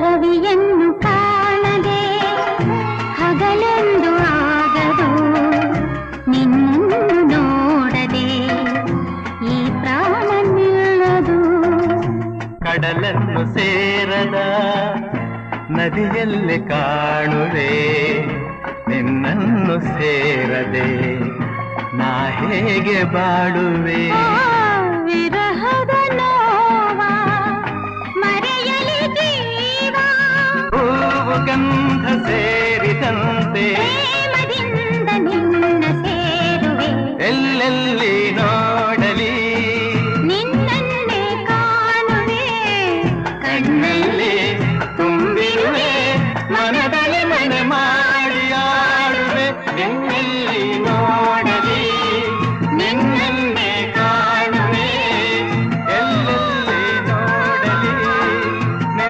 ರವಿಯನ್ನು ಕಾಣದೆ ಹಗಲೆಂದು ಆಗದು, ನಿನ್ನನ್ನು ನೋಡದೆ ಈ ಪ್ರಾಣ ನಿಲ್ಲದು. ಕಡಲನ್ನು ಸೇರದ ನದಿಯಲ್ಲಿ ಕಾಣುವೆ, ನಿನ್ನನ್ನು ಸೇರದೆ ನಾ ಹೇಗೆ ಬಾಳುವೆ.